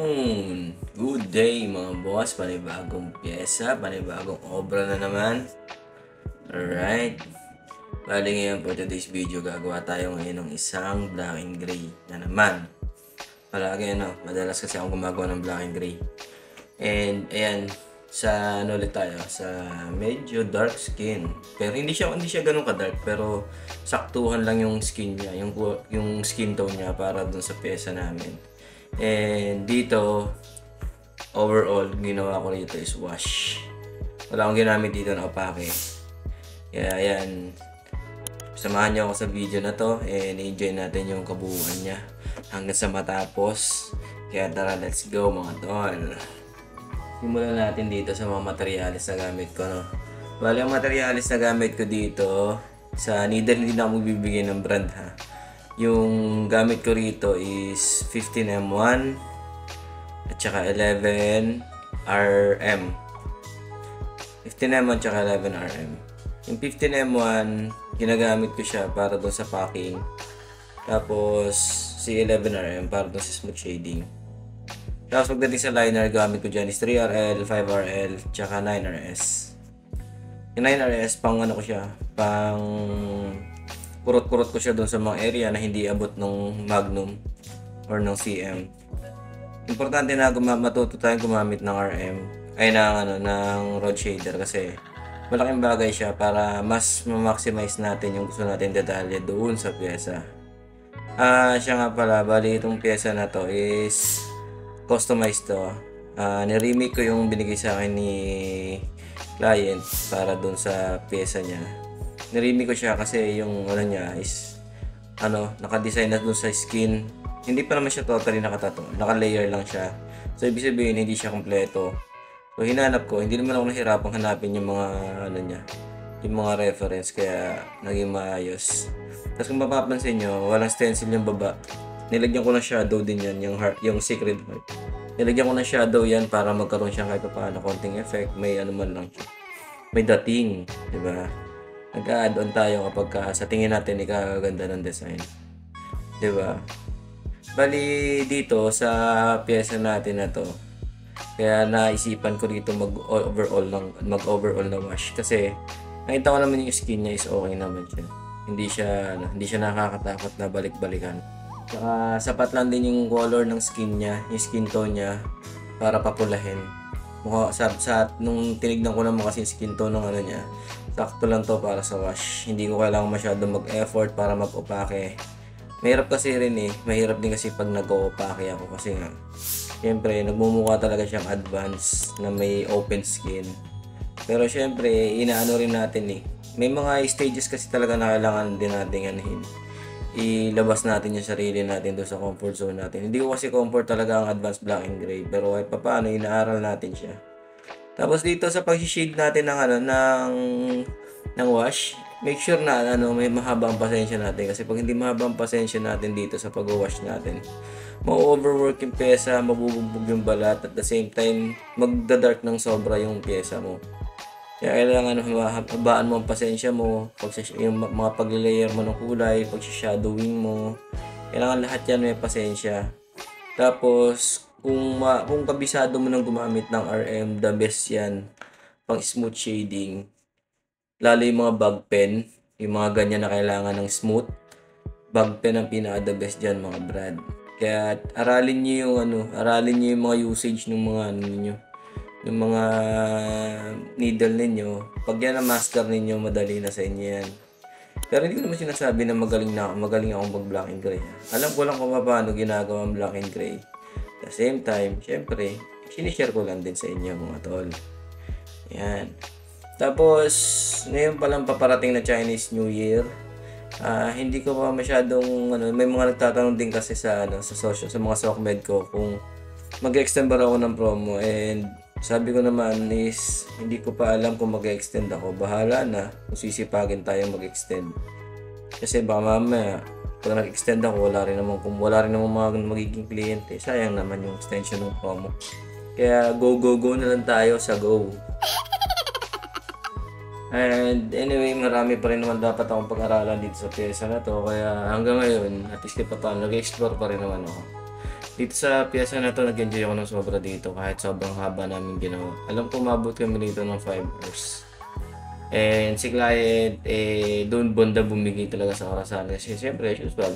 Ayun! Good day mga boss, panibagong pyesa, panibagong obra na naman. Alright. Bali ngayon for today's video, gagawa tayo ngayon ng isang black and gray na naman. Palagi madalas kasi akong gumagawa ng black and gray. And ayan, sa ulit tayo, sa medyo dark skin. Pero hindi siya ganun ka-dark, pero saktuhan lang yung skin niya, yung skin tone niya para dun sa pyesa namin. And dito, overall, ginawa ko rito is wash. Wala akong ginamit dito na opake. Kaya ayan, samahan niyo ako sa video na to and enjoy natin yung kabuuan niya hanggang sa matapos. Kaya tara, let's go mga tol. Simulan natin dito sa mga materialis na gamit ko, no? Bali, ang materialis na gamit ko dito, sa needle hindi na ako magbibigay ng brand, ha. Yung gamit ko rito is 15M1 at saka 11RM. 15M1 at saka 11RM. Yung 15M1, ginagamit ko siya para doon sa packing. Tapos, si 11RM para doon sa smooth shading. Tapos, pagdating sa liner, gamit ko dyan is 3RL, 5RL, at saka 9RS. Yung 9RS, pang ko siya, pang kurot-kurot ko siya doon sa mga area na hindi abot ng Magnum or ng CM. Importante na matuto tayong gumamit ng RM ay ng rod shader kasi malaking bagay siya para mas ma-maximize natin yung gusto natin detalye doon sa pyesa. Siya nga pala, bali itong pyesa na to is customized to. Ni-remake ko yung binigay sa akin ni client para doon sa pyesa niya. Niremake ko siya kasi yung niya is naka-design na dun sa skin. Hindi pa naman siya totally nakatato, naka-layer lang siya. So ibig sabihin hindi siya kompleto. So hinanap ko, hindi naman ako nahirapang hanapin yung mga niya, yung mga reference, kaya naging maayos. Tapos kung mapapansin nyo, walang stencil yung baba. Nilagyan ko ng shadow din yan, yung secret heart. Nilagyan ko ng shadow yan para magkaroon siya kahit paano konting effect, may man lang siya. May dating, di ba? Nag-add-on tayo kapag sa tingin natin ikaganda ng design. Diba? Bali dito sa pyesa natin na to, kaya naisipan ko dito mag-overall na wash kasi nakita ko naman yung skin niya is okay naman siya. Hindi siya nakakatakot na balik-balikan. Saka sapat lang din yung color ng skin niya, yung skin tone niya para papulahin. Nung tinignan ko naman kasi yung skin tone ng niya, sakto lang to para sa wash. Hindi ko kailangan masyado mag-effort para mag-opake. Mahirap kasi rin mahirap din kasi pag nag-opake ako kasi nga syempre nagmumukha talaga siyang advance na may open skin. Pero syempre inaano rin natin may mga stages kasi talaga na kailangan din natin ilabas natin yung sarili natin doon sa comfort zone natin. Hindi ko kasi comfort talaga ang advanced black and gray, pero kahit paano inaaral natin siya. Tapos dito sa pag-shade natin ng wash, make sure na may mahabang pasensya natin kasi pag hindi mahabang pasensya natin dito sa pag-wash natin, ma-overwork yung pyesa, mabubugbog yung balat, at the same time magda-dark ng sobra yung pyesa mo. Kaya kailangan habaan mo ang pasensya mo, yung mga pag-layer mo ng kulay, pag-shadowing mo, kailangan lahat yan may pasensya. Tapos, kung kabisado mo nang gumamit ng RM, the best yan, pang smooth shading. Lalo yung mga bag pen, yung mga ganyan na kailangan ng smooth, bag pen ang pinaka-the best dyan mga brad. Kaya aralin nyo yung mga usage ng mga yung mga needle ninyo. Pag yan ang master ninyo, madali na sa inyo yan. Pero hindi ko naman sinasabi na magaling akong mag black and gray. Alam ko lang kung paano ginagawa ang black and gray. At the same time, syempre, sinishare ko lang din sa inyo mga tol. Yan. Tapos, ngayon palang paparating na Chinese New Year. Hindi ko pa masyadong may mga nagtatanong din kasi sa mga SOCMED ko kung mag-extend ba ako ng promo, and sabi ko naman is hindi ko pa alam kung mag-extend ako. Bahala na kung sisipagin tayo mag-extend. Kasi baka mamaya pag nag-extend ako, wala rin naman mga magiging kliyente. Sayang naman yung extension ng promo. Kaya go na lang tayo sa go. And anyway, marami pa rin naman dapat akong pag-aralan dito sa pyesa na to. Kaya hanggang ngayon, at least pa paano, nag-explore pa rin naman ako. Dito sa piyesa na 'to nag-enjoy ako ng sobra dito kahit sobrang haba namin ginawa. Alam ko umabot kami dito ng 5 hours. And si client, doon banda bumigay talaga sa orasan kasi siyempre as usual,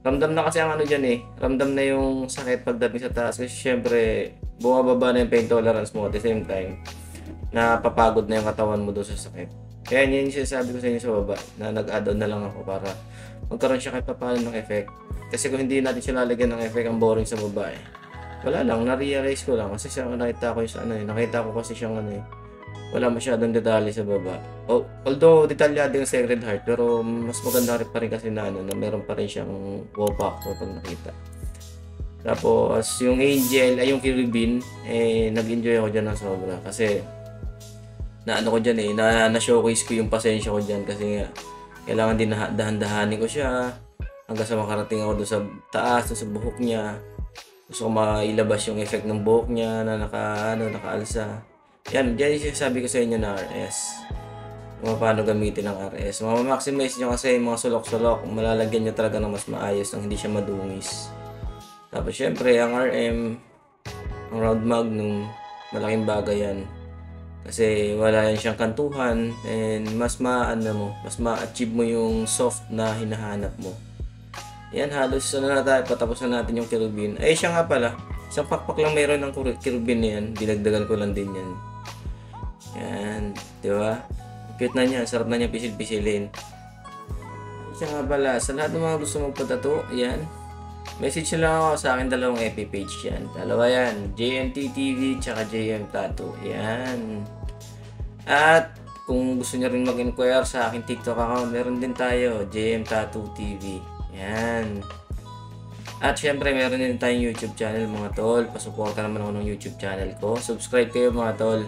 ramdam na kasi ang ano diyan, ramdam na yung sakit pagdating sa taas kasi siyempre bumababa na yung pain tolerance mo at the same time, napapagod na yung katawan mo doon sa sakit. Kaya yun yung sinasabi ko sa inyo sa baba na nag-add-on na lang ako para magkaroon siya kahit papaano ng effect. Kasi kung hindi natin siya lalagyan ng effect, ang boring sa baba wala lang, na-realize ko lang kasi siya nakita ko yung sa nakita ko kasi siyang wala masyadong detalye sa baba. Although detalyado yung Sacred Heart, pero mas maganda rin pa rin kasi na na meron pa rin siyang wow factor pag nakita. Tapos yung Angel, ay yung Cherubim, nag-enjoy ako dyan ng sobra kasi na ano ko dyan na-showcase ko yung pasensya ko dyan kasi nga kailangan din dahan-dahanin ko siya hanggang sa makarating ako doon sa taas, doon sa buhok niya. Gusto ko mailabas yung effect ng buhok niya na nakaalsa. Yan yung sinasabi ko sa inyo na RS. Kung paano gamitin ang RS. Maximize nyo kasi yung mga sulok-sulok. Malalagyan nyo talaga ng mas maayos nang hindi siya madungis. Tapos syempre, ang RM, ang round magnum, malaking bagay yan. Kasi wala yan siyang kantuhan and mas ma-achieve mo yung soft na hinahanap mo. Yan, halos na tayo, patapos na natin yung Cherubim. Siya nga pala, isang pakpak lang meron ng Cherubim na yan. Dinagdagan ko lang din yan. Yan, di ba? Cute na niya, sarap na niya pisil-pisilin. Siya nga pala, sa lahat ng mga gusto magpatato, yan. Message nyo lang ako sa akin, dalawang FB page yan. Dalawa yan, JMT TV tsaka JM Tattoo. Yan. At kung gusto nyo rin mag-inquire sa aking TikTok account, meron din tayo, JM Tattoo TV. Yan. At syempre, meron din tayong YouTube channel mga tol. Pasuporta naman ako ng YouTube channel ko. Subscribe kayo mga tol.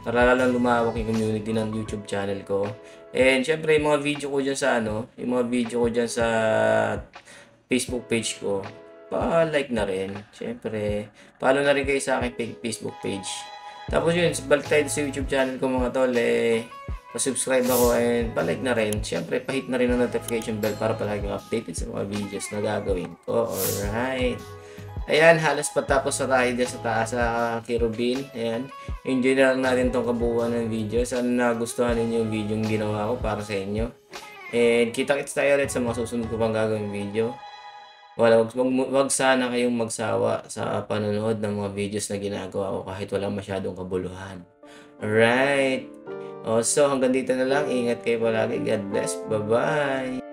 Para lang lumawak yung community ng YouTube channel ko. And syempre, yung mga video ko dyan sa yung mga video ko dyan sa Facebook page ko, pa-like na rin. Syempre, follow na rin kayo sa aking Facebook page. Tapos yun, balik tayo sa YouTube channel ko mga tol, pa-subscribe ako and pa-like na rin. Syempre, pa-hit na rin ang notification bell para palagi updated sa mga videos na gagawin ko. Alright. Ayan, halos patapos na tayo dyan sa taas sa Cherubim. Ayan, enjoy na lang natin tong kabuuan ng video. Sana nagustuhan ninyo yung video yung ginawa ko para sa inyo. And kita-kits tayo ulit sa mga susunod ko pang gagawin video. Wag sana kayong magsawa sa panonood ng mga videos na ginagawa ko kahit wala masyadong kabuluhan. Alright. So hanggang dito na lang. Ingat kayo palagi. God bless. Bye-bye.